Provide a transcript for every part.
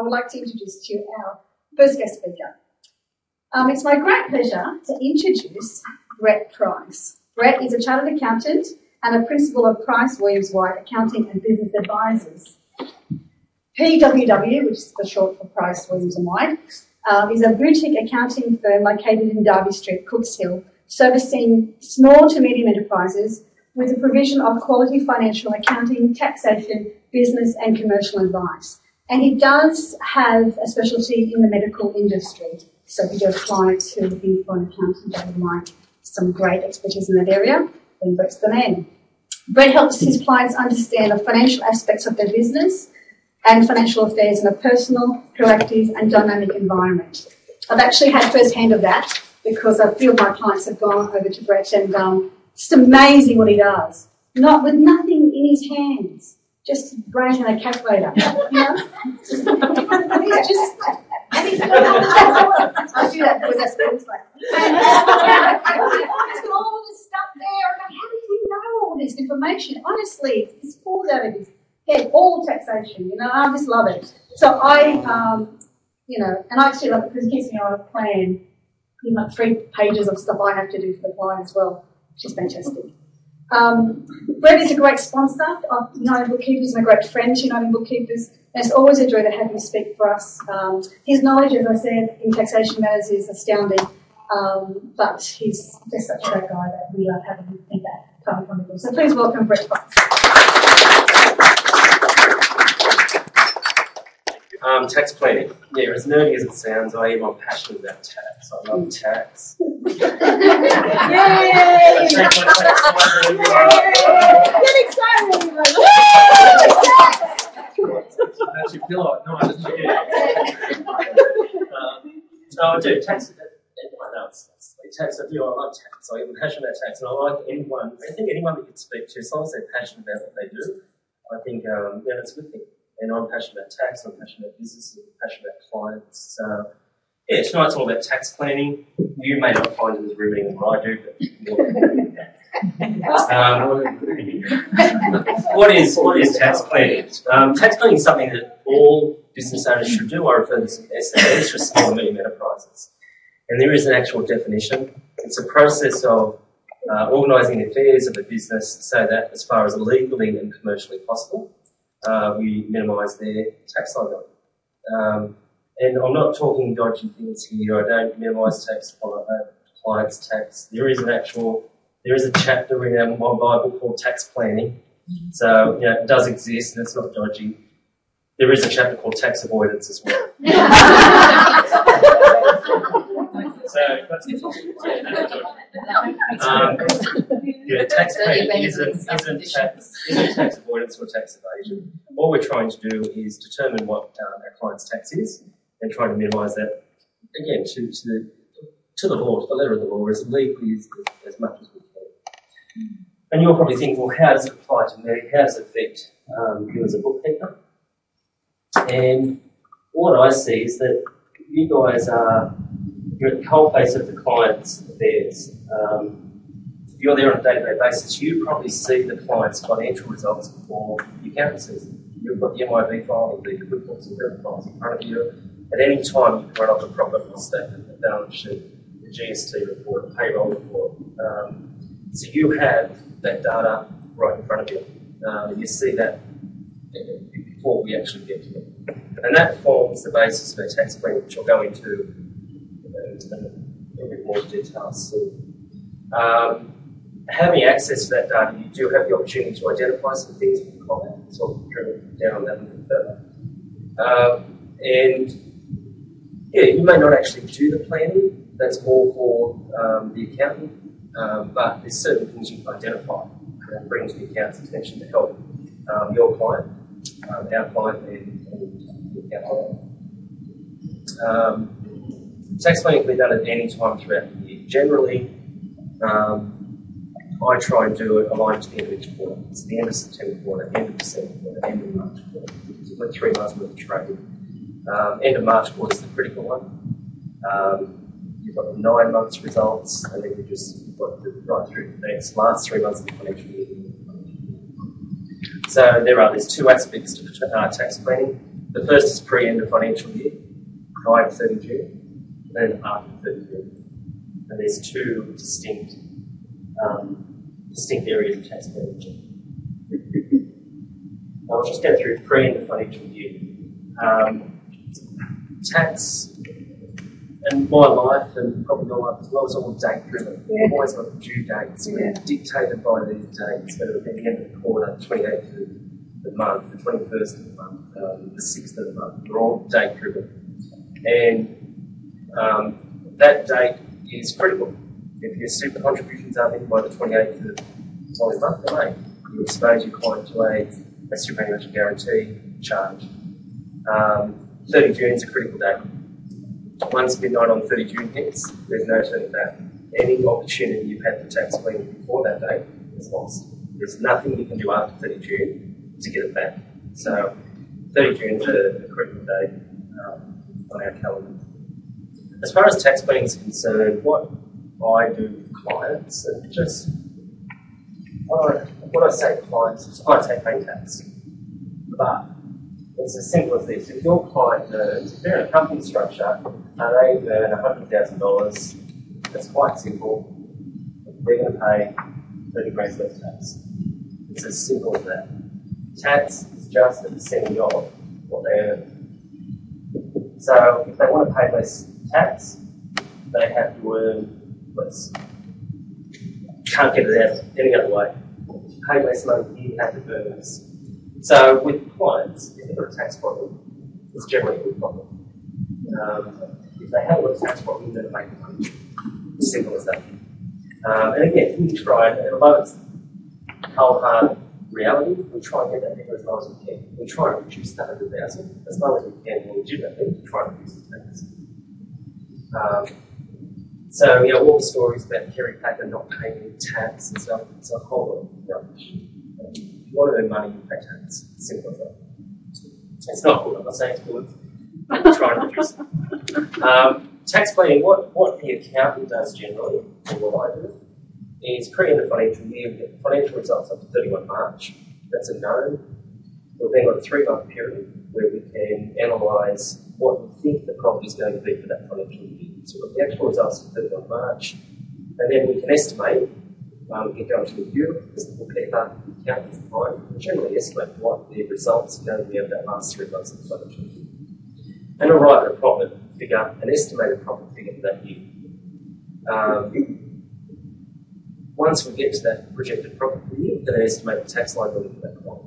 I would like to introduce to you our first guest speaker. It's my great pleasure to introduce Brett Price. Brett is a chartered accountant and a principal of Price Williams White Accounting and Business Advisors. PWW, which is for short for Price Williams and White, is a boutique accounting firm located in Derby Street, Cooks Hill, servicing small to medium enterprises with the provision of quality financial accounting, taxation, business and commercial advice. And he does have a specialty in the medical industry. So if you have clients who are looking for an accountant that would like some great expertise in that area, then Brett's the man. Brett helps his clients understand the financial aspects of their business and financial affairs in a personal, proactive and dynamic environment. I've actually had first hand of that because a few of my clients have gone over to Brett and it's amazing what he does. Not with nothing in his hands, just his brain and a calculator. You know? He's just, and he's got I'll do that because that's what it looks like. He's got all this stuff there. I'm like, how do you know all this information? Honestly, it's falls out of his head, all taxation, you know, I just love it. So I, and I actually love it because it keeps me on a plan. You know, 3 pages of stuff I have to do for the client as well, which is fantastic. Brett is a great sponsor of United Bookkeepers and a great friend to United Bookkeepers. And it's always a joy to have him speak for us. His knowledge, as I said, in taxation matters is astounding, but he's just such a great guy that we love having him in that kind of community. So please welcome Brett Price. Tax planning. Yeah, as nerdy as it sounds, I am passionate about tax. I love tax. Yay! Get excited! I actually feel like, no, I just no, I do. Tax, I know it's tax, I do, I love tax. I'm passionate about tax, and I like anyone, I think anyone that you can speak to, as long as they're passionate about what they do, I think, that's a good thing. And I'm passionate about tax, I'm passionate about business, I'm passionate about clients. So, yeah, tonight's all about tax planning. You may not find it as riveting as I do, but what is tax planning? Tax planning is something that all business owners should do. I refer to this as SMEs, just small and medium enterprises. And there is an actual definition. It's a process of organising the affairs of a business so that, as far as legally and commercially possible, we minimise their tax liability. And I'm not talking dodgy things here. I don't minimise tax on a client's tax. There is a chapter in my Bible called tax planning. So, it does exist and it's not dodgy. There is a chapter called tax avoidance as well. So, tax planning isn't tax avoidance or tax evasion. What we're trying to do is determine what our client's tax is and trying to minimise that, again, to the law, to the letter of the law, as legally as much as we can. And you'll probably think, well, how does it apply to me? How does it affect you as a bookkeeper? And what I see is that you guys you're at the coalface of the client's affairs. You're there on a day-to-day basis. You probably see the client's financial results before the accountant sees them. You've got the MIB file, the QuickBooks and credit files in front of you. At any time, you can run off a profit and loss statement, a balance sheet, a GST report, a payroll report. So you have that data right in front of you. You see that before we actually get to it. And that forms the basis for tax planning, which I'll go into in a bit more detail soon. Having access to that data, you do have the opportunity to identify some things with the client. So I'll drill down on that a little further. You may not actually do the planning. That's more for the accountant. But there's certain things you can identify and bring to the accountant's attention to help your client, our client, and the accountant. Tax planning can be done at any time throughout the year. Generally, I try and do it aligned to the end of each quarter. It's the end of September quarter, end of December quarter, end of March quarter. So we're 3 months worth of trade. End of March quarter is the critical one. You've got the 9 months results, and then you've got to right through the last 3 months of the financial year. So there's 2 aspects to tax planning. The first is pre-end of financial year, prior to 30 June, and then after 30 June. And there's two distinct areas of tax planning. I'll just go through pre-end of financial year. Tax, and my life, and probably your life as well, is all date-driven. We've always got due dates. We're dictated by these dates, whether it be the end of the quarter, the 28th of the month, the 21st of the month, the 6th of the month. They're all date-driven. And that date is critical. If your super contributions aren't in by the 28th of the month, then you expose your client to a superannuation guarantee charge. 30 June is a critical date. Once midnight on 30 June hits, there's no turning back. Any opportunity you've had for tax planning before that date is lost. There's nothing you can do after 30 June to get it back. So 30 June is a critical date on our calendar. As far as tax planning is concerned, what I do with clients, and just what I say to clients is I take paying tax. But it's as simple as this. If your client earns, if they're in a company structure, and they earn $100,000, that's quite simple. They're going to pay 30 grand less tax. It's as simple as that. Tax is just a percentage of what they earn. So if they want to pay less tax, they have to earn less. Can't get it out any other way. Pay less money, you have to earn less. So with clients, if they've got a tax problem, it's generally a good problem. If they haven't got a tax problem, they're going to make money. As simple as that. And again, we try, and although it's cold hard reality, we try and get that figure as low as we can. We try and reduce that 100,000 as low as we can legitimately to try and reduce the tax. So, all the stories about Kerry Packer not paying any tax and stuff, it's a whole lot of rubbish. If you want to earn money, you pay tax. Simple as that. It's not good. I'm not saying it's good. I'm trying to reduce it. Tax planning, what the accountant does generally, and what I do, is pre-end of financial year, we get the financial results up to 31 March. That's a known. We've then got a 3-month period where we can analyse what we think the profit is going to be for that financial year. So we've got the actual results for 31 March, and then we can estimate. We can go into the bureau, because the bookkeeper, the accountants, the client, and generally estimate what the results are going to be of that last 3 months of the financial year. And arrive at a profit figure, an estimated profit figure for that year. Once we get to that projected profit for the year, then estimate the tax liability for that client.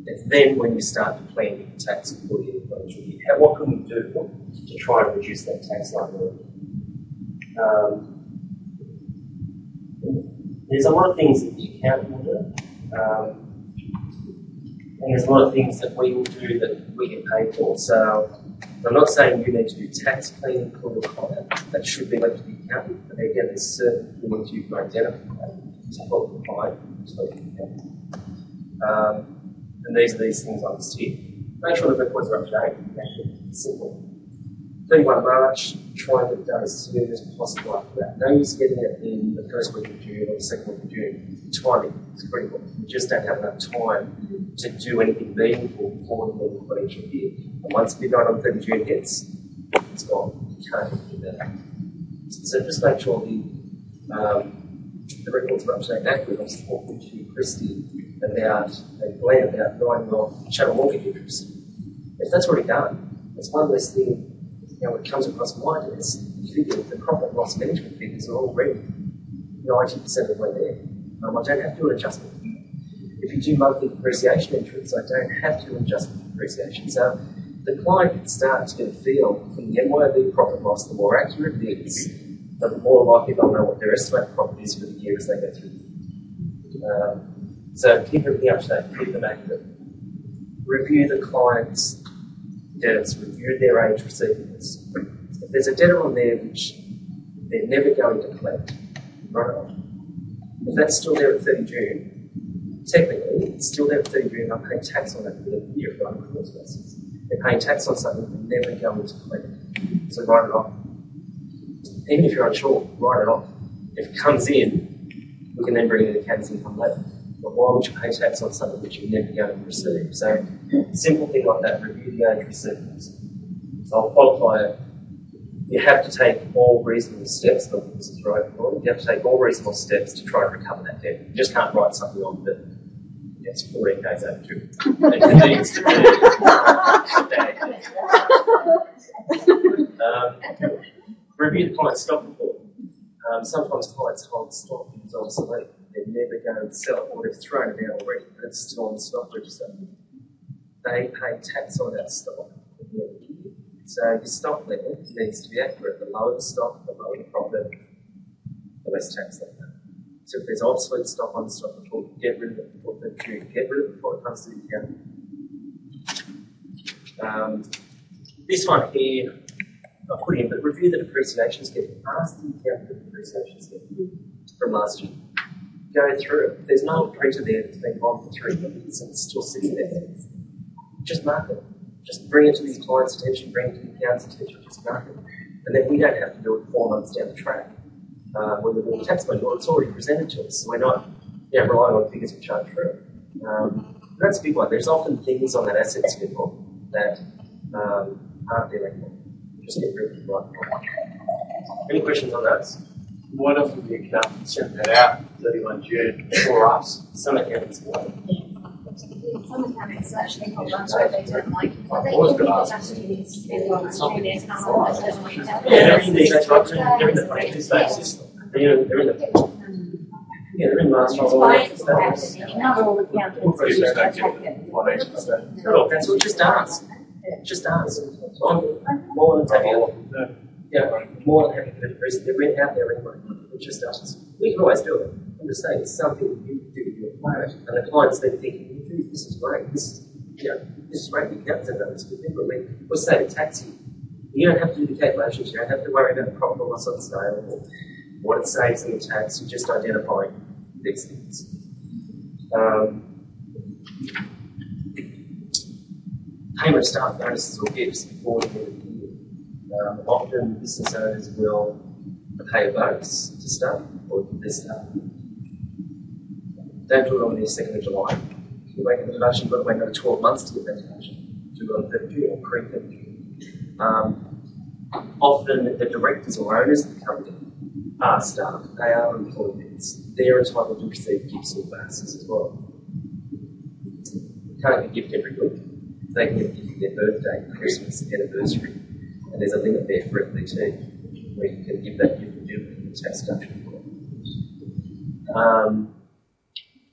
It's then when you start to plan your tax for the year financial year. What can we do to try and reduce that tax liability? There's a lot of things that the accountant will do, and there's a lot of things that we will do that we get paid for. So I'm not saying you need to do tax planning for your client. That should be left to the accountant. But again, there's certain things you can identify to help the client, to help the accountant. And these are these things I list here. Make sure the records are up to date. It's simple. 31 March, try and get it done as soon as possible after that. No use getting it in the first week of June or the second week of June. Timing is critical. You just don't have enough time to do anything meaningful before the end of the financial year. And once midnight on 30 June hits, it's gone. You can't do that. So just make sure the records are up to date and accurate. I was talking to Christy about Glenn about writing off chattel mortgage interest. If that's already done, it's one less thing. When it comes across my desk, the profit and loss management figures are already 90% of the way there. I don't have to do an adjustment. If you do monthly depreciation entries, I don't have to do an adjustment depreciation. So the client can start to get a feel from the MYOB profit loss. The more accurate it is, the more likely they'll know what their estimated profit is for the year as they go through the year. So keep everything up to date, keep them accurate. Review the client's debtors, review their age receivables. If there's a debtor on there which they're never going to collect, write it off. If that's still there at 30 June, technically, it's still there at 30 June, I'm paying tax on that at the end of the year if I'm on a criminal basis. They're paying tax on something they're never going to collect. So write it off. Even if you're unsure, write it off. If it comes in, we can then bring it in account as income later. But why would you pay tax on something that you're never going to receive? So, simple thing like that, review the age receipts. So I'll qualify it. You have to take all reasonable steps, not this is right, you have to take all reasonable steps to try and recover that debt. You just can't write something on that it's 14 days overdue. It needs to be review the client's stock report. Sometimes clients hold stock that is obsolete. They're never going to sell it, or they've thrown it out already, but it's still on the stock register. They pay tax on that stock. So your stock level needs to be accurate. The lower the stock, the lower the profit, the less tax they pay. So if there's obsolete stock on the stock report, get rid of it before the due. Get rid of it before it comes to the account. This one here, I put in, but review the depreciation schedule. Ask the accountant for the depreciation schedule from last year. Go through it. If there's no printer there that's been on for 3 years and it's still sitting there, just mark it. Just bring it to the client's attention, bring it to the accountant's attention, just mark it. And then we don't have to do it 4 months down the track when we're doing a tax budget. It's already presented to us, so we're not relying on figures which aren't true. That's a big one. There's often things on that asset schedule that aren't there anymore. Just get rid of them right. Any questions on those? Why doesn't the accountant send that out 31 June for us? Some accountants will. Some accountants actually hold on to it, they don't like it. But they Always give been it asked. to us and on their account, but doesn't want to tell Yeah, they're them. in the financial status. They're in the they're in master status. Not all accountants Please don't are give it financial status. Look, that's what just ask. Just ask. I'm more than happy. More than happy for the person. They're out there anyway. Just ask. We can always do it. I'm just saying it's something that you do with your client, and the client's then thinking, this is great. This is great. The accountants have done this good thing, but we're saving tax here. You don't have to do the calculations. You don't have to worry about the profit or loss on sale or what it saves in the tax. You're just identifying these things. Payment of staff bonuses or gifts before the end of the year. Often business owners will pay a bonus to staff or give their staff. Don't do it on the 2nd of July. If you make a deduction, you've got to wait another 12 months to get that deduction. Do it on 30 June or pre-30 June. Often the directors or owners of the company are staff. They are employees. They're entitled to receive gifts or bonuses as well. You can't get a gift every week. They can get a gift for their birthday, Christmas, anniversary, and there's a limit there for FBT where you can give that gift and do it in the tax deduction.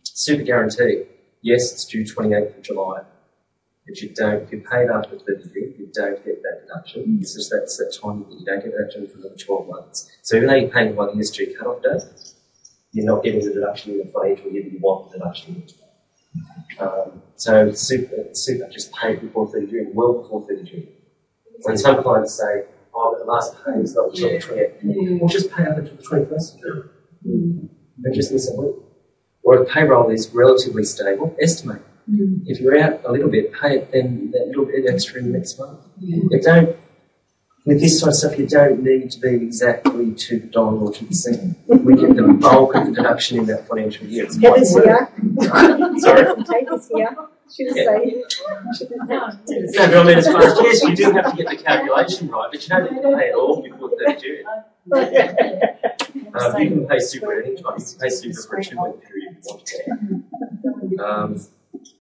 Super guarantee. Yes, it's due 28th of July, but you don't. If you're paid after 30 June, you don't get that deduction. It's just that's that time that you don't get that deduction for another 12 months. So even though you're paying by the SG cut-off date, you're not getting the deduction in the financial year that you want the deduction. So super just paid before 30 June, well before 30 June. When some clients say, oh, the last pay is not until the 28th, we'll just pay up until the 21st of June. And just miss a week. Or if payroll is relatively stable, estimate. If you're out a little bit, pay it then that little bit extra in the next month. You don't, with this sort of stuff, you don't need to be exactly to the dollar or to the cent. We get the bulk of the deduction in that financial year. It's quite Heather's here. Sorry? Taker's here. Should have said. No, but I mean, as far as yes, you do have to get the calculation right, but you don't have to pay it all before 30 June. You can pay super at any time. You can pay super for a 2-week period if you want to.